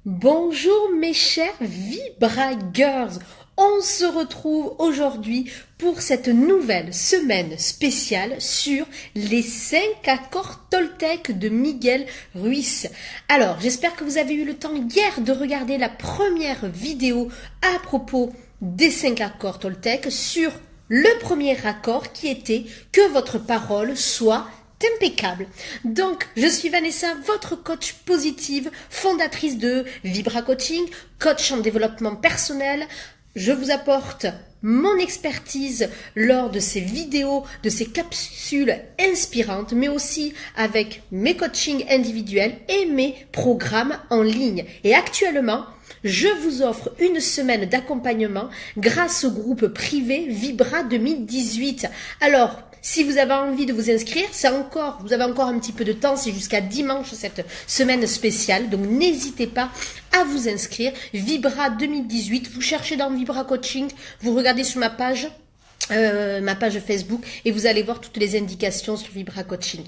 Bonjour mes chers Vibragers, on se retrouve aujourd'hui pour cette nouvelle semaine spéciale sur les 5 accords Toltec de Miguel Ruiz. Alors j'espère que vous avez eu le temps hier de regarder la première vidéo à propos des 5 accords Toltec sur le premier accord qui était que votre parole soit impeccable. Donc, je suis Vanessa, votre coach positive, fondatrice de Vibra Coaching, coach en développement personnel. Je vous apporte mon expertise lors de ces vidéos, de ces capsules inspirantes, mais aussi avec mes coachings individuels et mes programmes en ligne. Et actuellement, je vous offre une semaine d'accompagnement grâce au groupe privé Vibra 2018. Alors, si vous avez envie de vous inscrire, vous avez encore un petit peu de temps, c'est jusqu'à dimanche cette semaine spéciale. Donc n'hésitez pas à vous inscrire. Vibra 2018, vous cherchez dans Vibra Coaching, vous regardez sur ma page Facebook et vous allez voir toutes les indications sur Vibra Coaching,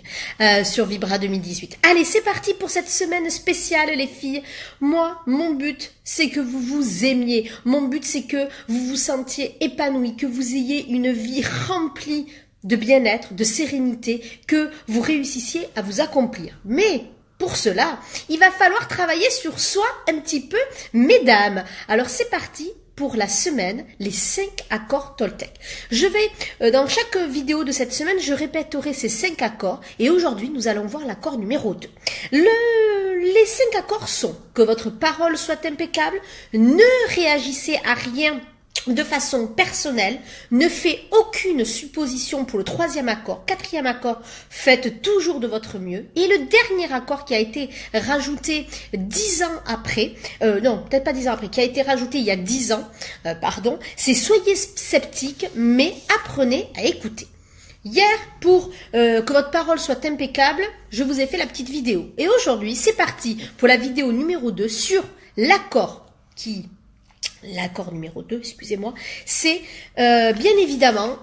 sur Vibra 2018. Allez, c'est parti pour cette semaine spéciale les filles. Moi, mon but, c'est que vous vous aimiez. Mon but, c'est que vous vous sentiez épanoui, que vous ayez une vie remplie de bien-être, de sérénité, que vous réussissiez à vous accomplir. Mais pour cela, il va falloir travailler sur soi un petit peu, mesdames. Alors c'est parti pour la semaine, les 5 accords Toltec. Je vais, dans chaque vidéo de cette semaine, je répéterai ces 5 accords et aujourd'hui, nous allons voir l'accord numéro 2. Les 5 accords sont que votre parole soit impeccable, ne réagissez à rien de façon personnelle, ne faites aucune supposition pour le 3e accord, 4e accord, faites toujours de votre mieux. Et le dernier accord qui a été rajouté 10 ans après, non, peut-être pas 10 ans après, qui a été rajouté il y a 10 ans, c'est soyez sceptiques, mais apprenez à écouter. Hier, pour que votre parole soit impeccable, je vous ai fait la petite vidéo. Et aujourd'hui, c'est parti pour la vidéo numéro 2 sur l'accord numéro 2, excusez-moi, c'est bien évidemment,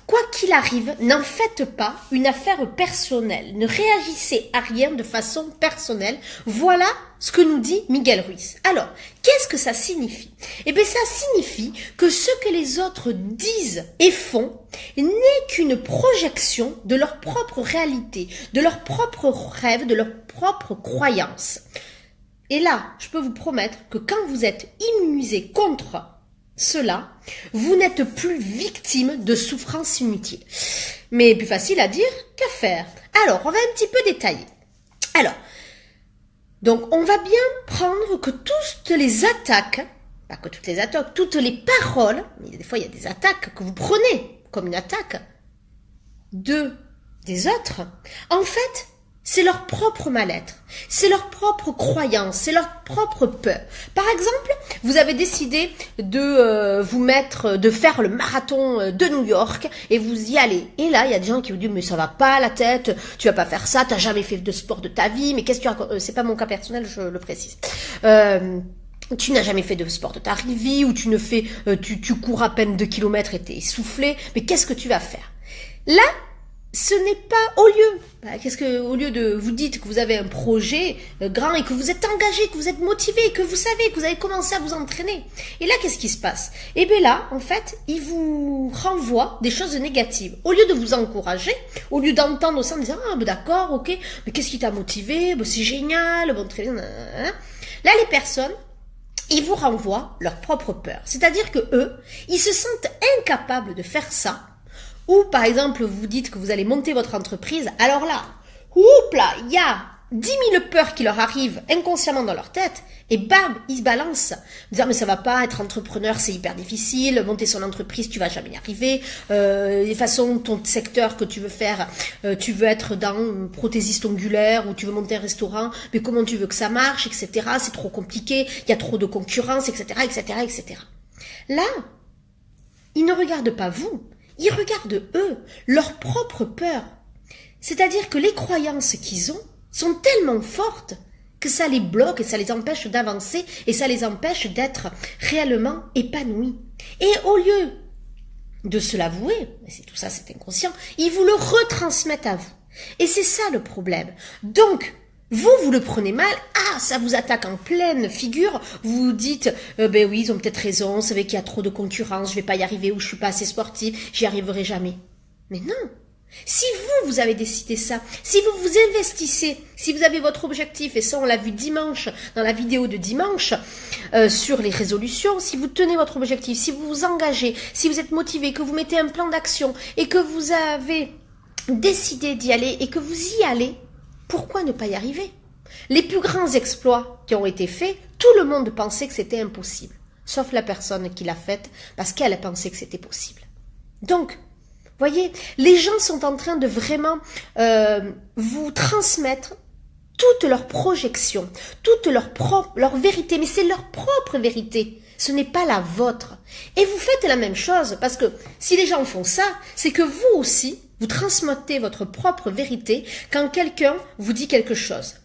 quoi qu'il arrive, n'en faites pas une affaire personnelle. Ne réagissez à rien de façon personnelle. Voilà ce que nous dit Miguel Ruiz. Alors, qu'est-ce que ça signifie? Eh bien, ça signifie que ce que les autres disent et font n'est qu'une projection de leur propre réalité, de leurs propres rêves, de leurs propres croyances. Et là, je peux vous promettre que quand vous êtes immunisé contre cela, vous n'êtes plus victime de souffrances inutiles. Mais plus facile à dire qu'à faire. Alors, on va un petit peu détailler. Alors, donc on va bien prendre que toutes les attaques, pas que toutes les attaques, toutes les paroles, mais des fois il y a des attaques que vous prenez comme une attaque des autres, en fait, c'est leur propre mal-être, c'est leur propre croyance, c'est leur propre peur. Par exemple, vous avez décidé de de faire le marathon de New York et vous y allez. Et là, il y a des gens qui vous disent mais ça va pas la tête, tu vas pas faire ça, t'as jamais fait de sport de ta vie, mais qu'est-ce que tu racontes? C'est pas mon cas personnel, je le précise. Tu n'as jamais fait de sport de ta vie ou tu cours à peine 2 kilomètres et t'es essoufflé, mais qu'est-ce que tu vas faire? Là, ce n'est pas au lieu de vous dites que vous avez un projet grand et que vous êtes engagé, que vous êtes motivé, que vous savez que vous avez commencé à vous entraîner. Et là, qu'est-ce qui se passe? Et bien là, en fait, il vous renvoie des choses négatives. Au lieu de vous encourager, au lieu d'entendre ça en disant ah ben d'accord, ok, mais qu'est-ce qui t'a motivé? Ben, c'est génial, bon très bien. Là, les personnes, ils vous renvoient leur propre peur. C'est-à-dire que eux, ils se sentent incapables de faire ça. Ou par exemple, vous dites que vous allez monter votre entreprise, alors là, il y a 10 000 peurs qui leur arrivent inconsciemment dans leur tête, et bam, ils se balancent. Disant, mais ça va pas, être entrepreneur, c'est hyper difficile, monter son entreprise, tu vas jamais y arriver, de toute façon, ton secteur que tu veux faire, tu veux être dans prothésiste ongulaire, ou tu veux monter un restaurant, mais comment tu veux que ça marche, etc., c'est trop compliqué, il y a trop de concurrence, etc., etc., etc. Là, ils ne regardent pas vous. Ils regardent eux, leur propre peur. C'est-à-dire que les croyances qu'ils ont sont tellement fortes que ça les bloque et ça les empêche d'avancer et ça les empêche d'être réellement épanouis. Et au lieu de se l'avouer, tout ça c'est inconscient, ils vous le retransmettent à vous. Et c'est ça le problème. Donc, Vous le prenez mal, ça vous attaque en pleine figure, vous vous dites, ben oui, ils ont peut-être raison, c'est vrai qu'il y a trop de concurrence, je vais pas y arriver ou je suis pas assez sportive, j'y arriverai jamais. Mais non. Si vous avez décidé ça, si vous vous investissez, si vous avez votre objectif, et ça on l'a vu dimanche, dans la vidéo de dimanche, sur les résolutions, si vous tenez votre objectif, si vous vous engagez, si vous êtes motivé, que vous mettez un plan d'action et que vous avez décidé d'y aller et que vous y allez, pourquoi ne pas y arriver? Les plus grands exploits qui ont été faits, tout le monde pensait que c'était impossible, sauf la personne qui l'a faite parce qu'elle a pensé que c'était possible. Donc, voyez, les gens sont en train de vraiment vous transmettre toutes leurs projections, toute leur vérité, mais c'est leur propre vérité, ce n'est pas la vôtre. Et vous faites la même chose, parce que si les gens font ça, c'est que vous aussi, vous transmettez votre propre vérité quand quelqu'un vous dit quelque chose.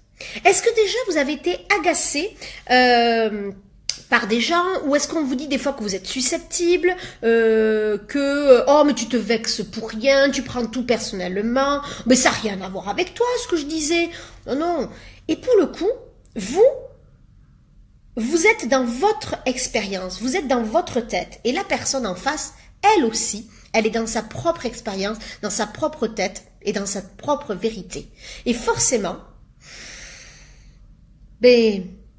Est-ce que déjà vous avez été agacé par des gens, ou est-ce qu'on vous dit des fois que vous êtes susceptible, oh mais tu te vexes pour rien, tu prends tout personnellement, mais ça n'a rien à voir avec toi ce que je disais, non. Et pour le coup, vous êtes dans votre expérience, vous êtes dans votre tête, et la personne en face, elle aussi, elle est dans sa propre expérience, dans sa propre tête et dans sa propre vérité. Et forcément,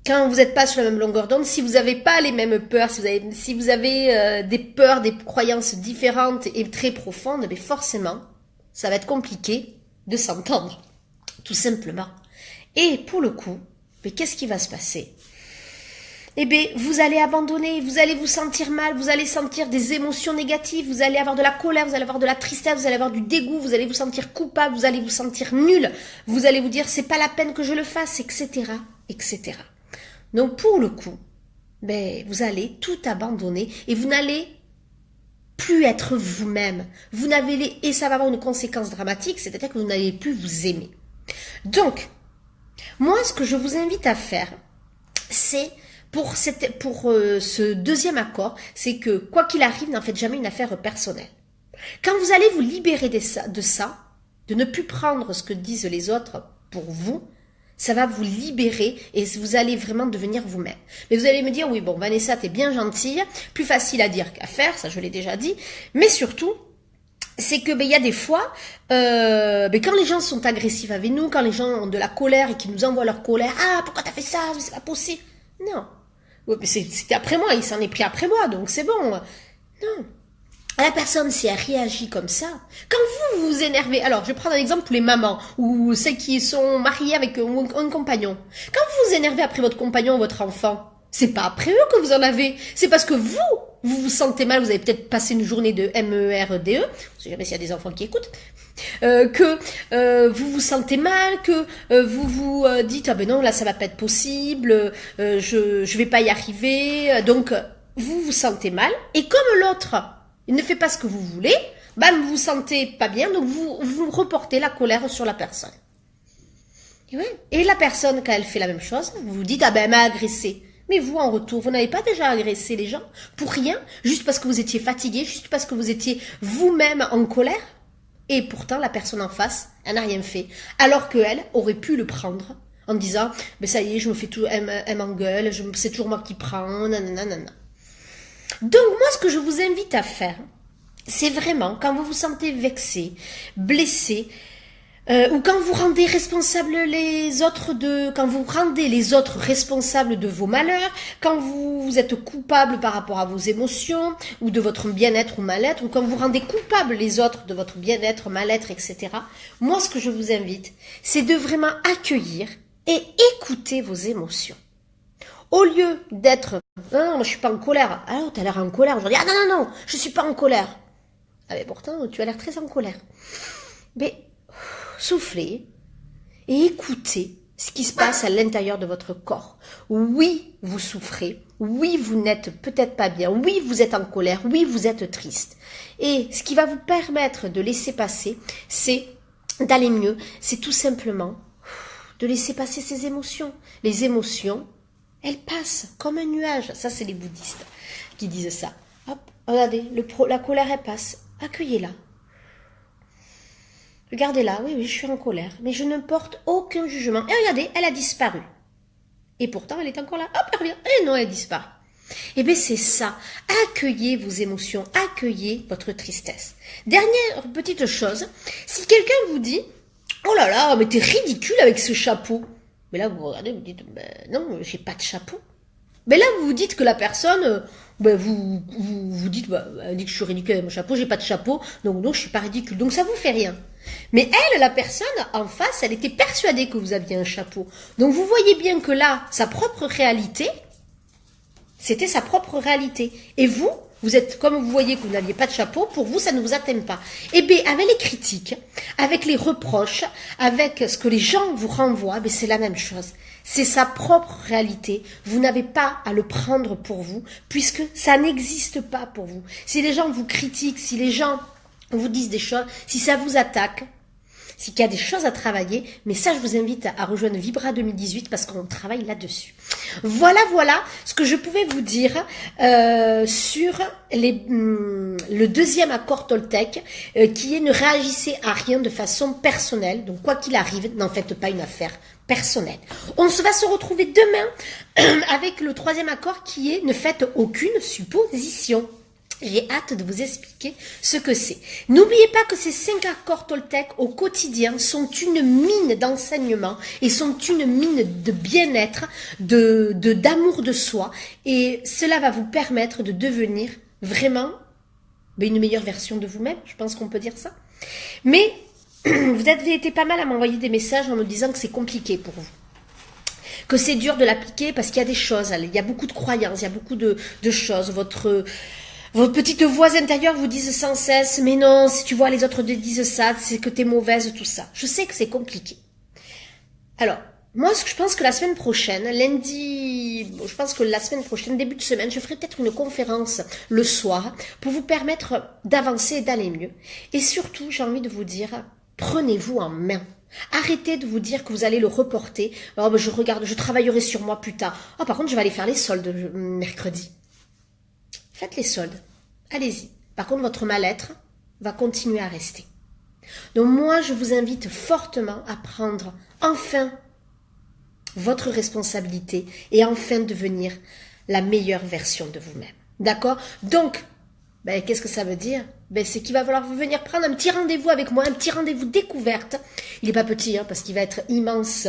quand vous n'êtes pas sur la même longueur d'onde, si vous n'avez pas les mêmes peurs, si vous avez des peurs, des croyances différentes et très profondes, forcément, ça va être compliqué de s'entendre, tout simplement. Et pour le coup, qu'est-ce qui va se passer? Vous allez abandonner, vous allez vous sentir mal, vous allez sentir des émotions négatives, vous allez avoir de la colère, vous allez avoir de la tristesse, vous allez avoir du dégoût, vous allez vous sentir coupable, vous allez vous sentir nul, vous allez vous dire c'est pas la peine que je le fasse, etc., etc. Donc pour le coup, vous allez tout abandonner et vous n'allez plus être vous-même. Et ça va avoir une conséquence dramatique, c'est-à-dire que vous n'allez plus vous aimer. Donc, moi ce que je vous invite à faire, c'est pour ce deuxième accord, c'est que quoi qu'il arrive, n'en faites jamais une affaire personnelle. Quand vous allez vous libérer de ça, de ne plus prendre ce que disent les autres pour vous, ça va vous libérer et vous allez vraiment devenir vous-même. Mais vous allez me dire, oui, bon, Vanessa, t'es bien gentille, plus facile à dire qu'à faire, ça je l'ai déjà dit, mais surtout, c'est que y a des fois, quand les gens sont agressifs avec nous, quand les gens ont de la colère et qu'ils nous envoient leur colère, pourquoi t'as fait ça, c'est pas possible. Non. C'était après moi, il s'en est pris après moi, donc c'est bon. Non. La personne, si elle réagit comme ça, quand vous vous énervez, alors je vais prendre un exemple pour les mamans, ou celles qui sont mariées avec un compagnon. Quand vous vous énervez après votre compagnon ou votre enfant, c'est pas après eux que vous en avez, c'est parce que vous vous sentez mal, vous avez peut-être passé une journée de MERDE, je sais jamais s'il y a des enfants qui écoutent, que vous vous sentez mal, que vous vous dites non là ça va pas être possible, je vais pas y arriver, donc vous vous sentez mal et comme l'autre il ne fait pas ce que vous voulez, vous vous sentez pas bien, donc vous reportez la colère sur la personne. Et la personne quand elle fait la même chose, vous vous dites elle m'a agressé. Mais vous, en retour, vous n'avez pas déjà agressé les gens pour rien, juste parce que vous étiez fatigué, juste parce que vous étiez vous-même en colère. Et pourtant, la personne en face, elle n'a rien fait. Alors qu'elle aurait pu le prendre en disant, ça y est, je me fais tout, elle m'engueule, c'est toujours moi qui prends, nanana. Donc moi, ce que je vous invite à faire, c'est vraiment, quand vous vous sentez vexé, blessé, ou quand vous rendez quand vous rendez les autres responsables de vos malheurs, quand vous êtes coupable par rapport à vos émotions, ou de votre bien-être ou mal-être, ou quand vous rendez coupable les autres de votre bien-être, mal-être, etc. Moi, ce que je vous invite, c'est de vraiment accueillir et écouter vos émotions. Au lieu d'être, non, moi je suis pas en colère. Alors, tu as l'air en colère. Je dis, non, je suis pas en colère. Mais pourtant, tu as l'air très en colère. Mais, soufflez et écoutez ce qui se passe à l'intérieur de votre corps. Oui, vous souffrez. Oui, vous n'êtes peut-être pas bien. Oui, vous êtes en colère. Oui, vous êtes triste. Et ce qui va vous permettre de laisser passer, c'est d'aller mieux. C'est tout simplement de laisser passer ces émotions. Les émotions, elles passent comme un nuage. Ça, c'est les bouddhistes qui disent ça. Hop, regardez, la colère, elle passe. Accueillez-la. Regardez-la, oui, oui, je suis en colère, mais je ne porte aucun jugement. Et regardez, elle a disparu. Et pourtant, elle est encore là. Hop, elle revient. Et non, elle disparaît. Eh bien, c'est ça. Accueillez vos émotions, accueillez votre tristesse. Dernière petite chose, si quelqu'un vous dit « Oh là là, mais t'es ridicule avec ce chapeau !» Mais là, vous regardez, vous dites ben, « Non, j'ai pas de chapeau. » Mais là, vous vous dites que la personne, vous dites bah, « Elle dit que je suis ridicule avec mon chapeau, j'ai pas de chapeau, donc non, je suis pas ridicule. » Donc ça vous fait rien. Mais elle, la personne en face, elle était persuadée que vous aviez un chapeau. Donc vous voyez bien que là, sa propre réalité, c'était sa propre réalité. Et vous, vous êtes, comme vous voyez que vous n'aviez pas de chapeau, pour vous, ça ne vous atteint pas. Eh bien, avec les critiques, avec les reproches, avec ce que les gens vous renvoient, c'est la même chose. C'est sa propre réalité. Vous n'avez pas à le prendre pour vous, puisque ça n'existe pas pour vous. Si les gens vous critiquent, si les gens vous disent des choses, si ça vous attaque, c'est qu'il y a des choses à travailler, mais ça, je vous invite à rejoindre Vibra 2018 parce qu'on travaille là-dessus. Voilà ce que je pouvais vous dire sur le deuxième accord Toltec, qui est ne réagissez à rien de façon personnelle. Donc, quoi qu'il arrive, n'en faites pas une affaire personnelle. On va se retrouver demain avec le troisième accord qui est ne faites aucune supposition. J'ai hâte de vous expliquer ce que c'est. N'oubliez pas que ces 5 accords Toltec au quotidien sont une mine d'enseignement et sont une mine de bien-être, d'amour de soi. Et cela va vous permettre de devenir vraiment une meilleure version de vous-même. Je pense qu'on peut dire ça. Mais vous avez été pas mal à m'envoyer des messages en me disant que c'est compliqué pour vous. Que c'est dur de l'appliquer parce qu'il y a des choses, il y a beaucoup de croyances, il y a beaucoup de choses. Vos petites voix intérieures vous disent sans cesse, mais non, si tu vois les autres te disent ça, c'est que t'es mauvaise, tout ça. Je sais que c'est compliqué. Alors, moi, je pense que la semaine prochaine, lundi, je pense que la semaine prochaine, début de semaine, je ferai peut-être une conférence le soir pour vous permettre d'avancer et d'aller mieux. Et surtout, j'ai envie de vous dire, prenez-vous en main. Arrêtez de vous dire que vous allez le reporter. Oh, je travaillerai sur moi plus tard. Oh, par contre, je vais aller faire les soldes mercredi. Faites les soldes, allez-y. Par contre, votre mal-être va continuer à rester. Donc moi, je vous invite fortement à prendre enfin votre responsabilité et enfin devenir la meilleure version de vous-même. D'accord? Donc, qu'est-ce que ça veut dire? C'est qu'il va falloir venir prendre un petit rendez-vous avec moi, un petit rendez-vous découverte. Il n'est pas petit, parce qu'il va être immense.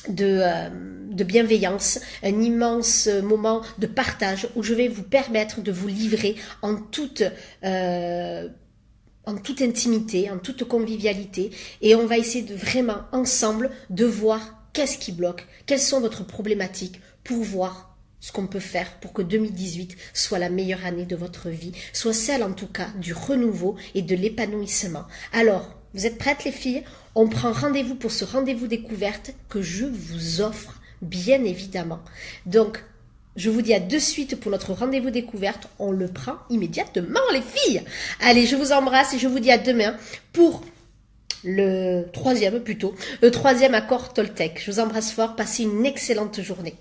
De bienveillance, un immense moment de partage où je vais vous permettre de vous livrer en toute intimité, en toute convivialité, et on va essayer de vraiment ensemble de voir qu'est-ce qui bloque, quelles sont votre problématiques pour voir ce qu'on peut faire pour que 2018 soit la meilleure année de votre vie, soit celle en tout cas du renouveau et de l'épanouissement. Alors, vous êtes prêtes les filles? On prend rendez-vous pour ce rendez-vous découverte que je vous offre, bien évidemment. Donc, je vous dis à de suite pour notre rendez-vous découverte. On le prend immédiatement, les filles. Allez, je vous embrasse et je vous dis à demain pour le troisième accord Toltec. Je vous embrasse fort. Passez une excellente journée.